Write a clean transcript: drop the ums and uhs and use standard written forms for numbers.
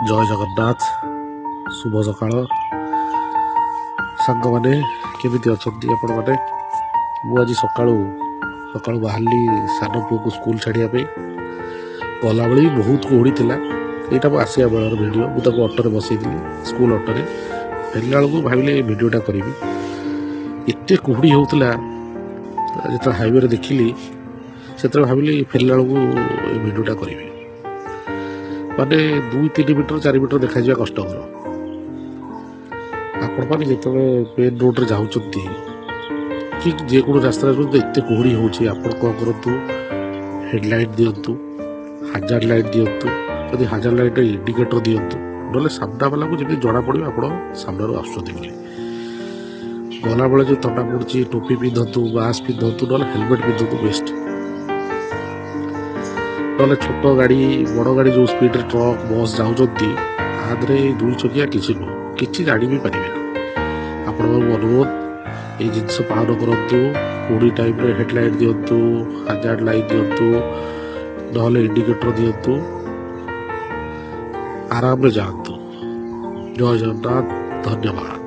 ଜୟ ଜଗନ୍ନାଥ। ଶୁଭ ସକାଳ ସାଙ୍ଗମାନେ, କେମିତି ଅଛନ୍ତି ଆପଣମାନେ? ମୁଁ ଆଜି ସକାଳୁ ବାହାରିଲି ସାନ ପୁଅକୁ ସ୍କୁଲ ଛାଡ଼ିବା ପାଇଁ। ଗଲାବେଳେ ବହୁତ କୁହୁଡ଼ି ଥିଲା। ଏଇଟା ମୁଁ ଆସିବା ବେଳର ଭିଡ଼ିଓ। ମୁଁ ତାକୁ ଅଟୋରେ ବସେଇଥିଲି, ସ୍କୁଲ ଅଟୋରେ। ଫେରିଲା ବେଳକୁ ଭାବିଲି ଏ ଭିଡ଼ିଓଟା କରିବି। ଏତେ କୁହୁଡ଼ି ହେଉଥିଲା, ଯେତେବେଳେ ହାଇୱେରେ ଦେଖିଲି ସେତେବେଳେ ଭାବିଲି ଫେରିଲା ବେଳକୁ ଏ ଭିଡ଼ିଓଟା କରିବି। ମାନେ 2-3 ମିଟର 4 ମିଟର ଦେଖାଯିବା କଷ୍ଟକର। ଆପଣମାନେ ଯେତେବେଳେ ମେନ୍ ରୋଡ଼ରେ ଯାଉଛନ୍ତି କି ଯେକୌଣସି ରାସ୍ତାରେ ଯାଉଛନ୍ତି, ଏତେ କୁହୁଡ଼ି ହେଉଛି, ଆପଣ କ'ଣ କରନ୍ତୁ, ହେଡ଼ଲାଇଟ୍ ଦିଅନ୍ତୁ, ହାଜାର୍ଡ଼ ଲାଇଟ୍ ଦିଅନ୍ତୁ। ଯଦି ହାଜାର୍ଡ଼ ଲାଇଟ୍ରେ ଇଣ୍ଡିକେଟର ଦିଅନ୍ତୁ, ନହେଲେ ସାମ୍ନାବାଲାକୁ ଯେମିତି ଜଣାପଡ଼ିବ ଆପଣ ସାମ୍ନାରୁ ଆସୁଛନ୍ତି ବୋଲି। ଗଲାବେଳେ ଯେଉଁ ଥଣ୍ଡା ପଡ଼ୁଛି, ଟୋପି ପିନ୍ଧନ୍ତୁ, ମାସ୍କ ପିନ୍ଧନ୍ତୁ, ନହେଲେ ହେଲମେଟ୍ ପିନ୍ଧନ୍ତୁ ବେଷ୍ଟ। ନହେଲେ ଛୋଟ ଗାଡ଼ି, ବଡ଼ ଗାଡ଼ି ଯେଉଁ ସ୍ପିଡ଼ରେ ଟ୍ରକ୍ ବସ୍ ଯାଉଛନ୍ତି, ତା ଦେହରେ 2 ଚକିଆ କିଛି ନୁହଁ, କିଛି ଜାଣି ବି ପାରିବେନି। ଆପଣଙ୍କୁ ଅନୁରୋଧ, ଏଇ ଜିନିଷ ପାଳନ କରନ୍ତୁ। କୁହୁଡ଼ି ଟାଇମ୍ରେ ହେଡ଼ଲାଇଟ୍ ଦିଅନ୍ତୁ, ହାଜାର୍ଡ଼ ଲାଇଟ୍ ଦିଅନ୍ତୁ, ନହେଲେ ଇଣ୍ଡିକେଟର ଦିଅନ୍ତୁ। ଆରାମରେ ଯାଆନ୍ତୁ। ଜୟ ଜଗନ୍ନାଥ, ଧନ୍ୟବାଦ।